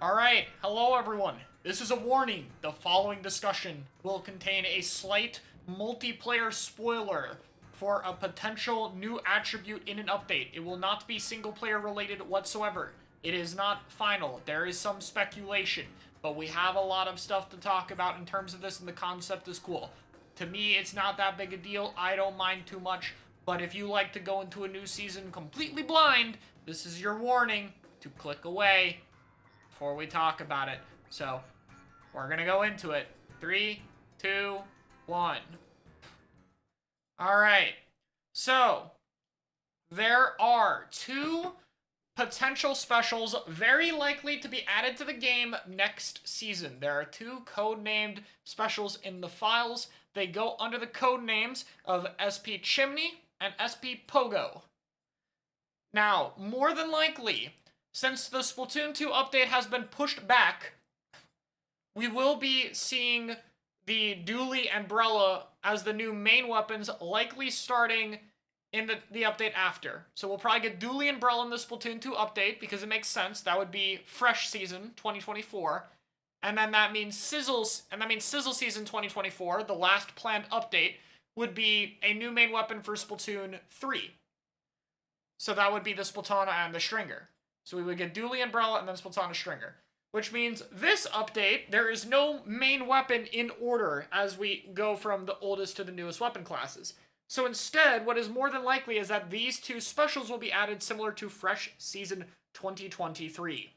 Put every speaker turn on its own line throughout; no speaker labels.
Alright, hello everyone. This is a warning. The following discussion will contain a slight multiplayer spoiler for a potential new attribute in an update. It will not be single player related whatsoever. It is not final. There is some speculation, but we have a lot of stuff to talk about in terms of this, and the concept is cool. To me, it's not that big a deal. I don't mind too much, but if you like to go into a new season completely blind, this is your warning to click away before we talk about it. So, we're gonna go into it. 3, 2, 1. Alright. So, there are two potential specials very likely to be added to the game next season. There are two code-named specials in the files. They go under the code names of SP Chimney and SP Pogo. Now, more than likely, since the Splatoon 2 update has been pushed back, we will be seeing the Dually Umbrella as the new main weapons, likely starting in the update after. So we'll probably get Dually Umbrella in the Splatoon 2 update, because it makes sense. That would be fresh season 2024. And then that means Sizzle Season 2024, the last planned update, would be a new main weapon for Splatoon 3. So that would be the Splatana and the Stringer. So we would get Dually Umbrella and then Splatana Stringer. Which means this update, there is no main weapon in order as we go from the oldest to the newest weapon classes. So instead, what is more than likely is that these two specials will be added similar to Fresh Season 2023.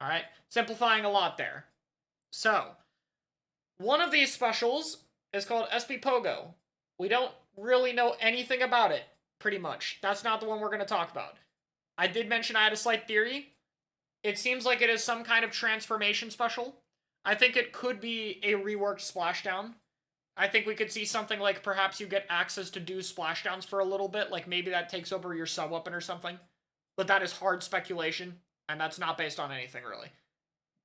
Alright, simplifying a lot there. So, one of these specials is called SP Pogo. We don't really know anything about it, pretty much. That's not the one we're going to talk about. I did mention I had a slight theory. It seems like it is some kind of transformation special. I think it could be a reworked splashdown. I think we could see something like perhaps you get access to do splashdowns for a little bit, like maybe that takes over your sub-weapon or something. But that is hard speculation, and that's not based on anything really,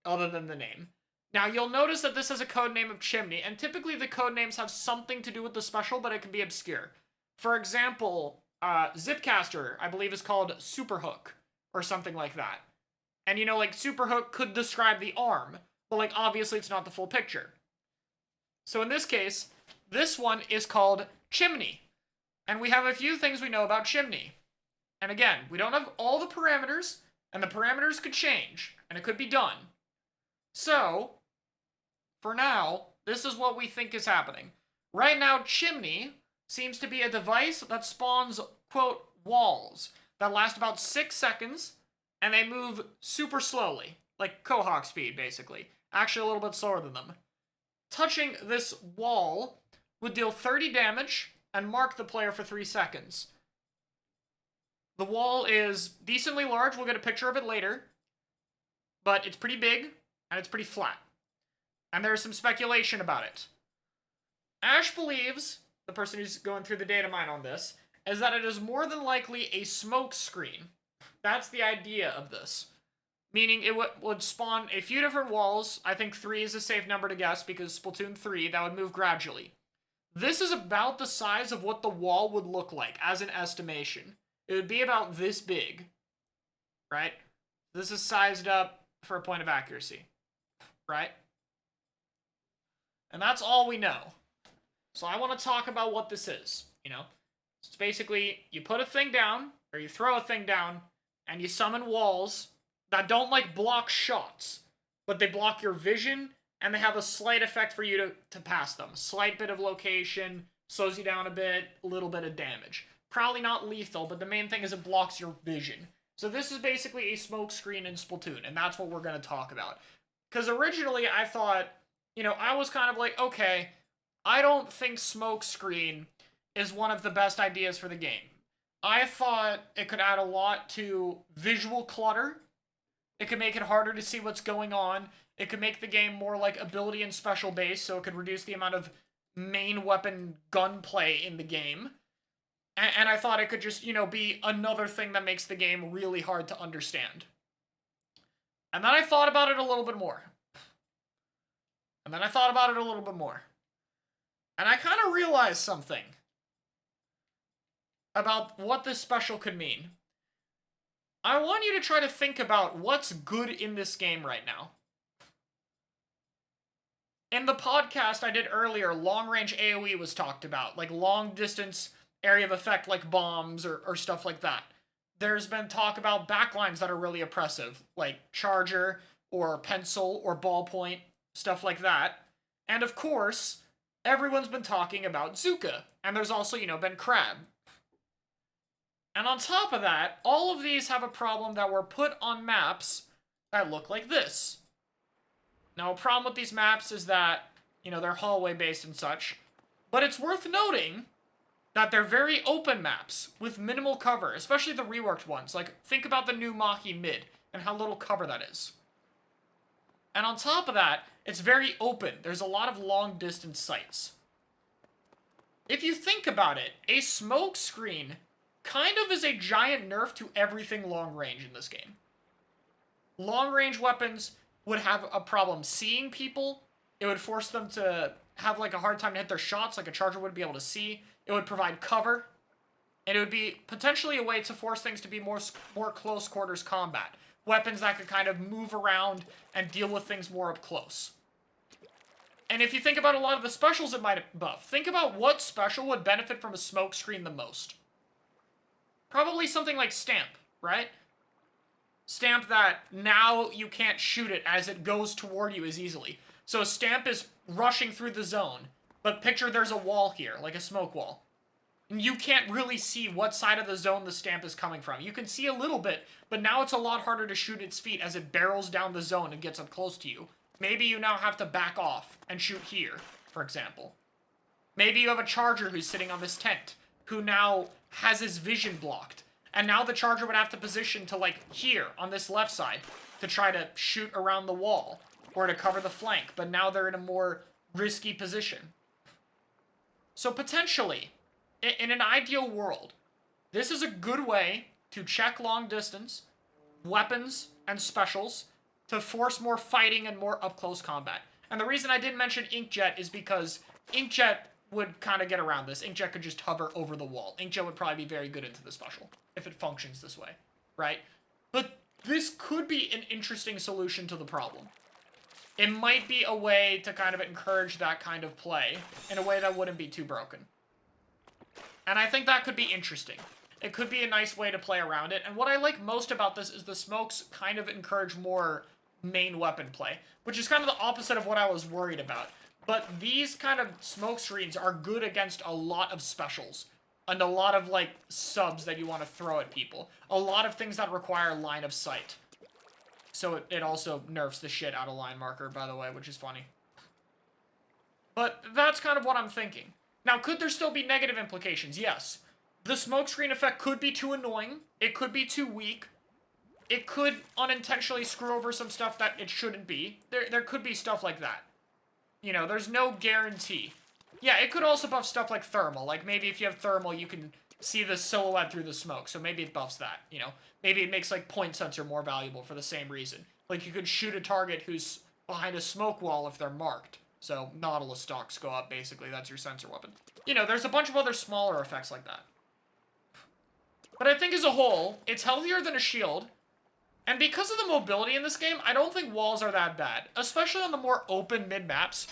other than the name. Now, you'll notice that this has a codename of Chimney, and typically the codenames have something to do with the special, but it can be obscure. For example, Zipcaster, I believe, is called Superhook, or something like that. And, you know, like, Superhook could describe the arm, but, like, obviously it's not the full picture. So in this case, this one is called Chimney. And we have a few things we know about Chimney. And again, we don't have all the parameters, and the parameters could change, and it could be done. So, for now, this is what we think is happening. Right now, Chimney seems to be a device that spawns, quote, walls that last about 6 seconds, and they move super slowly, like Quahog speed, basically. Actually, a little bit slower than them. Touching this wall would deal 30 damage and mark the player for 3 seconds. The wall is decently large. We'll get a picture of it later. But it's pretty big, and it's pretty flat. And there's some speculation about it. Ash believes, the person who's going through the Datamine on this, is that it is more than likely a smoke screen. That's the idea of this. Meaning it would spawn a few different walls. I think 3 is a safe number to guess, because Splatoon 3, that would move gradually. This is about the size of what the wall would look like, as an estimation. It would be about this big. Right? This is sized up for a point of accuracy. Right? And that's all we know. So I want to talk about what this is, you know? It's basically, you put a thing down, or you throw a thing down, and you summon walls that don't, like, block shots, but they block your vision, and they have a slight effect for you to pass them. Slight bit of location, slows you down a bit, a little bit of damage. Probably not lethal, but the main thing is it blocks your vision. So this is basically a smoke screen in Splatoon, and that's what we're going to talk about. Because originally I thought, you know, I was kind of like, okay, I don't think smoke screen is one of the best ideas for the game. I thought it could add a lot to visual clutter. It could make it harder to see what's going on. It could make the game more like ability and special based, so it could reduce the amount of main weapon gunplay in the game. And I thought it could just, you know, be another thing that makes the game really hard to understand. And then I thought about it a little bit more. And then I thought about it a little bit more. And I kind of realized something about what this special could mean. I want you to try to think about what's good in this game right now. In the podcast I did earlier, long-range AoE was talked about, like long-distance area of effect like bombs or stuff like that. There's been talk about backlines that are really oppressive, like charger or pencil or ballpoint, stuff like that. And of course, everyone's been talking about Zuka, and there's also, been Crab. And on top of that, all of these have a problem that were put on maps that look like this. Now, a problem with these maps is that, they're hallway based and such, but it's worth noting that they're very open maps with minimal cover, especially the reworked ones. Like, think about the new Maki Mid and how little cover that is. And on top of that, it's very open. There's a lot of long distance sights. If you think about it, a smoke screen kind of is a giant nerf to everything long range in this game. Long range weapons would have a problem seeing people. It would force them to have like a hard time to hit their shots, like a charger would be able to see. It would provide cover. And it would be potentially a way to force things to be more close quarters combat. Weapons that could kind of move around and deal with things more up close. And if you think about a lot of the specials it might buff, think about what special would benefit from a smoke screen the most. Probably something like Stamp, right? Stamp that now you can't shoot it as it goes toward you as easily. So Stamp is rushing through the zone, but picture there's a wall here, like a smoke wall. And you can't really see what side of the zone the Stamp is coming from. You can see a little bit, but now it's a lot harder to shoot its feet as it barrels down the zone and gets up close to you. Maybe you now have to back off and shoot here, for example. Maybe you have a charger who's sitting on this tent, who now has his vision blocked. And now the charger would have to position to, like, here, on this left side, to try to shoot around the wall, or to cover the flank. But now they're in a more risky position. So potentially, in an ideal world, this is a good way to check long distance, weapons, and specials, to force more fighting and more up-close combat. And the reason I didn't mention Inkjet is because Inkjet would kind of get around this. Inkjet could just hover over the wall. Inkjet would probably be very good into the special, if it functions this way, right? But this could be an interesting solution to the problem. It might be a way to kind of encourage that kind of play in a way that wouldn't be too broken. And I think that could be interesting. It could be a nice way to play around it. And what I like most about this is the smokes kind of encourage more main weapon play, which is kind of the opposite of what I was worried about. But these kind of smoke screens are good against a lot of specials and a lot of, like, subs that you want to throw at people. A lot of things that require line of sight. So it also nerfs the shit out of line marker, by the way, which is funny. But that's kind of what I'm thinking. Now, could there still be negative implications? Yes. The smokescreen effect could be too annoying. It could be too weak. It could unintentionally screw over some stuff that it shouldn't be. There could be stuff like that. There's no guarantee. Yeah, it could also buff stuff like thermal. Like, maybe if you have thermal, you can see the silhouette through the smoke. So maybe it buffs that, Maybe it makes, like, point sensor more valuable for the same reason. Like, you could shoot a target who's behind a smoke wall if they're marked. So Nautilus stocks go up, basically. That's your sensor weapon. There's a bunch of other smaller effects like that. But I think as a whole, it's healthier than a shield. And because of the mobility in this game, I don't think walls are that bad. Especially on the more open mid-maps.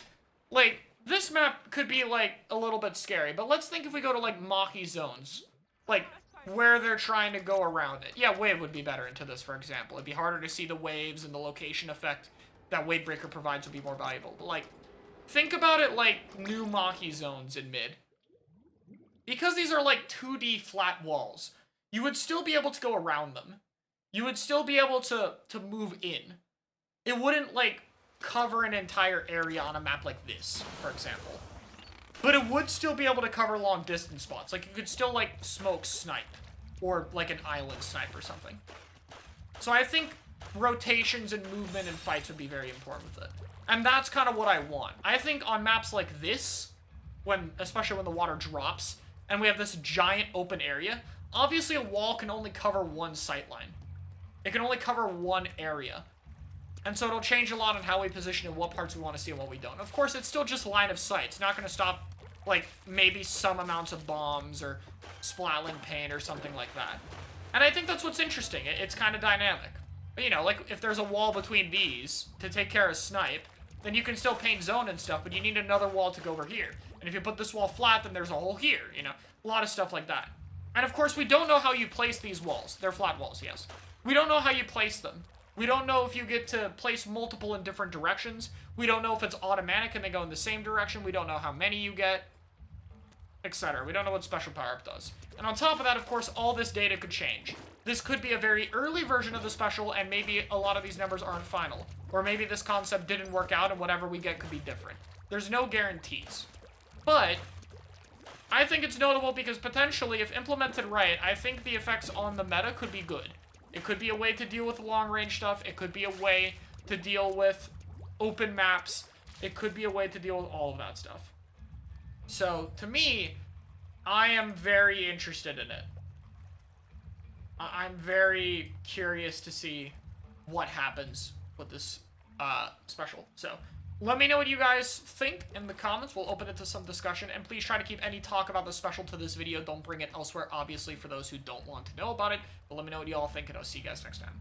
Like, this map could be, like, a little bit scary. But let's think if we go to, like, Maki zones. Like, where they're trying to go around it. Yeah, wave would be better into this, for example. It'd be harder to see the waves, and the location effect that Wavebreaker provides would be more valuable. But, like, think about it like new Maki zones in mid. Because these are, like, 2D flat walls, you would still be able to go around them. You would still be able to move in. It wouldn't, like, cover an entire area on a map like this, for example. But it would still be able to cover long distance spots. Like, you could still, like, smoke snipe. Or, like, an island snipe or something. So I think rotations and movement and fights would be very important with it. And that's kind of what I want. I think on maps like this, especially when the water drops, and we have this giant open area, obviously a wall can only cover one sightline. It can only cover one area. And so it'll change a lot on how we position and what parts we want to see and what we don't. Of course, it's still just line of sight. It's not going to stop, like, maybe some amounts of bombs or splatling paint or something like that. And I think that's what's interesting. It's kind of dynamic. But, you know, like, if there's a wall between these to take care of snipe, then you can still paint zone and stuff, but you need another wall to go over here. And if you put this wall flat, then there's a hole here, you know? A lot of stuff like that. And of course, we don't know how you place these walls. They're flat walls, yes. We don't know how you place them. We don't know if you get to place multiple in different directions. We don't know if it's automatic and they go in the same direction. We don't know how many you get, etc. We don't know what special power-up does. And on top of that, of course, all this data could change. This could be a very early version of the special, and maybe a lot of these numbers aren't final. Or maybe this concept didn't work out, and whatever we get could be different. There's no guarantees. But I think it's notable because potentially, if implemented right, I think the effects on the meta could be good. It could be a way to deal with long-range stuff. It could be a way to deal with open maps. It could be a way to deal with all of that stuff. So, to me, I am very interested in it. I'm very curious to see what happens with this special. So, let me know what you guys think in the comments. We'll open it to some discussion. And please try to keep any talk about the special to this video. Don't bring it elsewhere, obviously, for those who don't want to know about it. But let me know what you all think, and I'll see you guys next time.